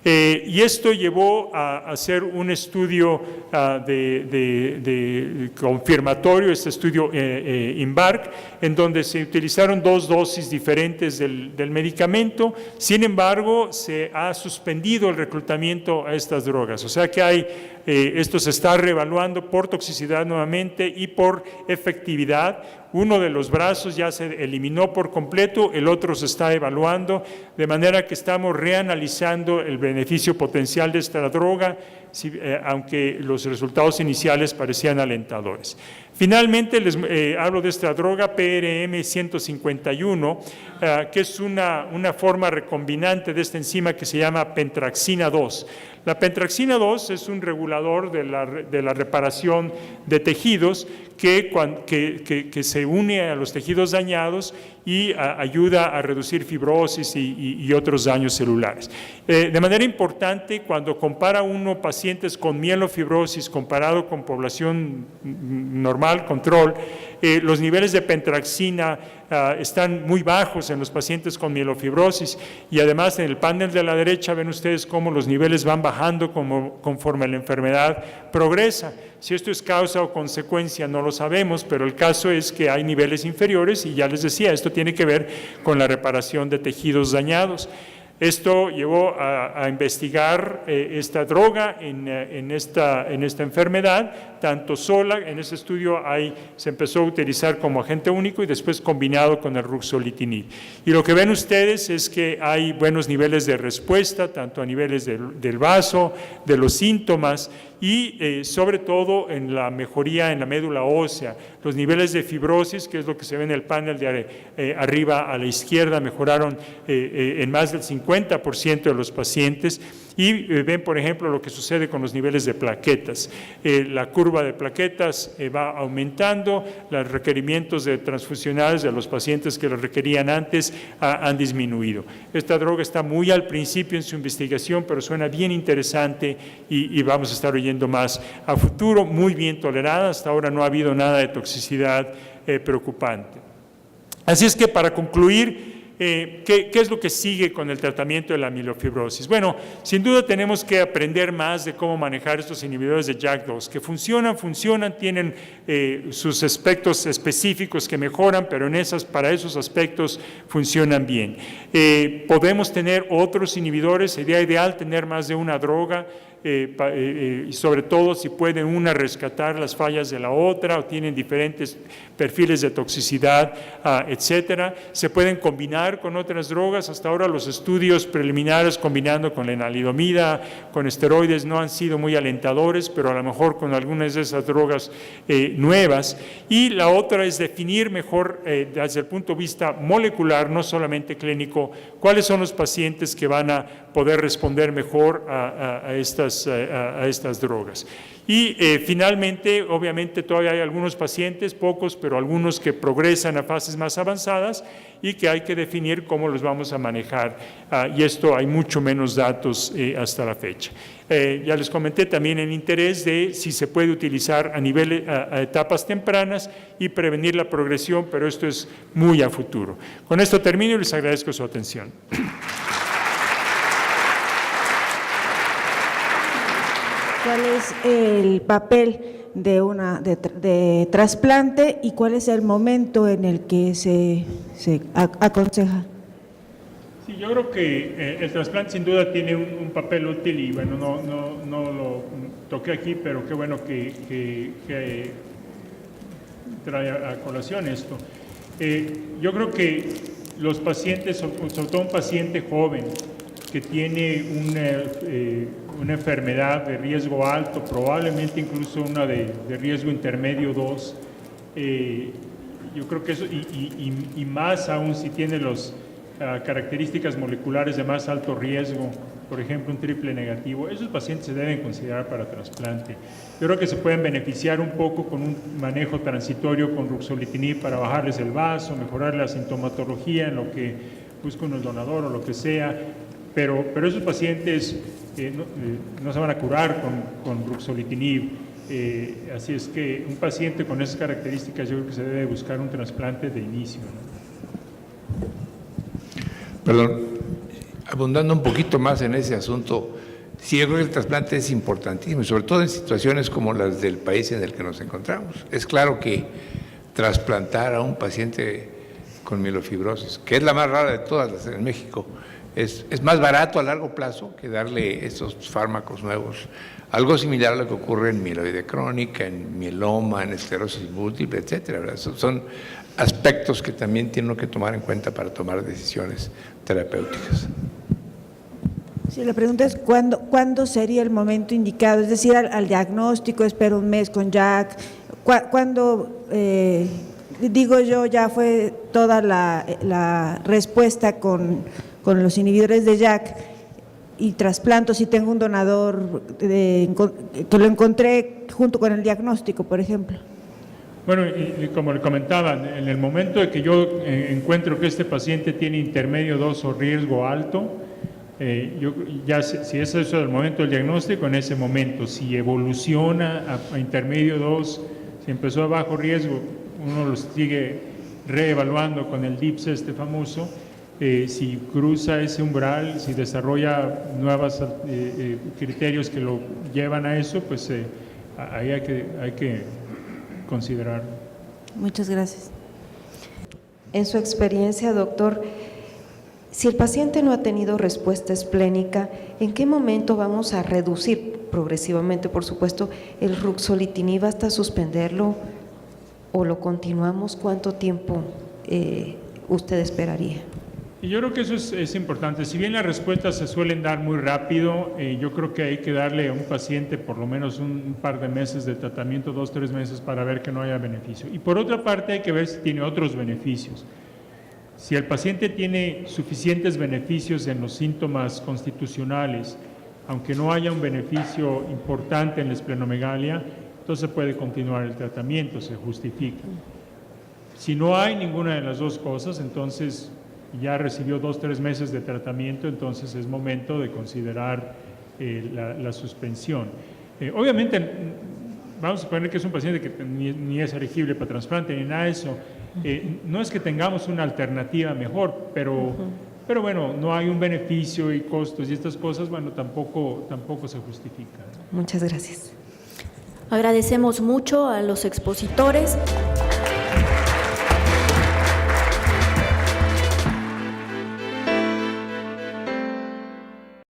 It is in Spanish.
Y esto llevó a hacer un estudio confirmatorio, este estudio IMbark, en donde se utilizaron 2 dosis diferentes del medicamento. Sin embargo, se ha suspendido el reclutamiento a estas drogas, o sea que esto se está reevaluando por toxicidad nuevamente y por efectividad. Uno de los brazos ya se eliminó por completo, el otro se está evaluando, de manera que estamos reanalizando el beneficio potencial de esta droga, aunque los resultados iniciales parecían alentadores. Finalmente, les hablo de esta droga PRM-151, que es una forma recombinante de esta enzima que se llama pentraxina 2. La pentraxina 2 es un regulador de la reparación de tejidos que se une a los tejidos dañados y ayuda a reducir fibrosis y otros daños celulares. De manera importante, cuando compara uno pacientes con mielofibrosis comparado con población normal, control, los niveles de pentraxina están muy bajos en los pacientes con mielofibrosis, y además en el panel de la derecha ven ustedes cómo los niveles van bajando conforme la enfermedad progresa. Si esto es causa o consecuencia no lo sabemos, pero el caso es que hay niveles inferiores y ya les decía, esto tiene que ver con la reparación de tejidos dañados. Esto llevó a investigar esta droga en esta enfermedad, tanto sola, en ese estudio se empezó a utilizar como agente único y después combinado con el ruxolitinib. Y lo que ven ustedes es que hay buenos niveles de respuesta, tanto a niveles del vaso, de los síntomas, y sobre todo en la mejoría en la médula ósea. Los niveles de fibrosis, que es lo que se ve en el panel de arriba a la izquierda, mejoraron en más del 50% de los pacientes, y ven, por ejemplo, lo que sucede con los niveles de plaquetas. La curva de plaquetas va aumentando, los requerimientos de transfusionales de los pacientes que lo requerían antes han disminuido. Esta droga está muy al principio en su investigación, pero suena bien interesante y vamos a estar oyendo más a futuro, muy bien tolerada. Hasta ahora no ha habido nada de toxicidad preocupante. Así es que, para concluir, ¿qué es lo que sigue con el tratamiento de la mielofibrosis? Bueno, sin duda tenemos que aprender más de cómo manejar estos inhibidores de JAK2, que funcionan, tienen sus aspectos específicos que mejoran, pero para esos aspectos funcionan bien. Podemos tener otros inhibidores, sería ideal tener más de una droga, y sobre todo si pueden una rescatar las fallas de la otra o tienen diferentes perfiles de toxicidad, etcétera. Se pueden combinar con otras drogas. Hasta ahora los estudios preliminares combinando con lenalidomida, con esteroides, no han sido muy alentadores, pero a lo mejor con algunas de esas drogas nuevas. Y la otra es definir mejor desde el punto de vista molecular, no solamente clínico, cuáles son los pacientes que van a poder responder mejor a estas drogas. Y finalmente, obviamente todavía hay algunos pacientes, pocos, pero algunos que progresan a fases más avanzadas y que hay que definir cómo los vamos a manejar, y esto hay mucho menos datos hasta la fecha. Ya les comenté también el interés de si se puede utilizar a etapas tempranas y prevenir la progresión, pero esto es muy a futuro. Con esto termino y les agradezco su atención. ¿Cuál es el papel de trasplante y cuál es el momento en el que se aconseja? Sí, yo creo que el trasplante sin duda tiene un papel útil y bueno, no lo toqué aquí, pero qué bueno que trae a colación esto. Yo creo que los pacientes, sobre todo un paciente joven que tiene una enfermedad de riesgo alto, probablemente incluso una de riesgo intermedio 2, yo creo que eso, y más aún si tiene las características moleculares de más alto riesgo, por ejemplo un triple negativo, esos pacientes se deben considerar para trasplante. Yo creo que se pueden beneficiar un poco con un manejo transitorio con ruxolitinib para bajarles el vaso, mejorar la sintomatología en lo que buscan el donador o lo que sea, pero esos pacientes no se van a curar con ruxolitinib, así es que un paciente con esas características yo creo que se debe buscar un trasplante de inicio, ¿no? Perdón, abundando un poquito más en ese asunto, sí, yo creo que el trasplante es importantísimo, sobre todo en situaciones como las del país en el que nos encontramos. Es claro que trasplantar a un paciente con mielofibrosis, que es la más rara de todas las en México, es más barato a largo plazo que darle estos fármacos nuevos. Algo similar a lo que ocurre en mieloide crónica, en mieloma, en esclerosis múltiple, etcétera, ¿verdad? Son aspectos que también tiene que tomar en cuenta para tomar decisiones terapéuticas. Sí, la pregunta es ¿cuándo sería el momento indicado? Es decir, al diagnóstico, espero un mes con JAK, ¿cuándo, digo yo, ya fue toda la respuesta con los inhibidores de JAK y trasplanto si tengo un donador que lo encontré junto con el diagnóstico, por ejemplo? Bueno, y como le comentaba, en el momento de que yo encuentro que este paciente tiene intermedio 2 o riesgo alto, si es eso el momento del diagnóstico, en ese momento, si evoluciona a intermedio 2, si empezó a bajo riesgo, uno los sigue reevaluando con el DIPS famoso, si cruza ese umbral, si desarrolla nuevos criterios que lo llevan a eso, pues ahí hay que considerar. Muchas gracias. En su experiencia, doctor, si el paciente no ha tenido respuesta esplénica, ¿en qué momento vamos a reducir progresivamente, por supuesto, el ruxolitinib hasta suspenderlo o lo continuamos? ¿Cuánto tiempo usted esperaría? Y yo creo que eso es importante. Si bien las respuestas se suelen dar muy rápido, yo creo que hay que darle a un paciente por lo menos un par de meses de tratamiento, 2 o 3 meses, para ver que no haya beneficio. Y por otra parte hay que ver si tiene otros beneficios. Si el paciente tiene suficientes beneficios en los síntomas constitucionales, aunque no haya un beneficio importante en la esplenomegalia, entonces puede continuar el tratamiento, se justifica. Si no hay ninguna de las dos cosas, entonces ya recibió 2 o 3 meses de tratamiento, entonces es momento de considerar la suspensión. Obviamente, vamos a suponer que es un paciente que ni es elegible para trasplante ni nada de eso. No es que tengamos una alternativa mejor, pero bueno, no hay un beneficio y costos y estas cosas, bueno, tampoco se justifica. Muchas gracias. Agradecemos mucho a los expositores.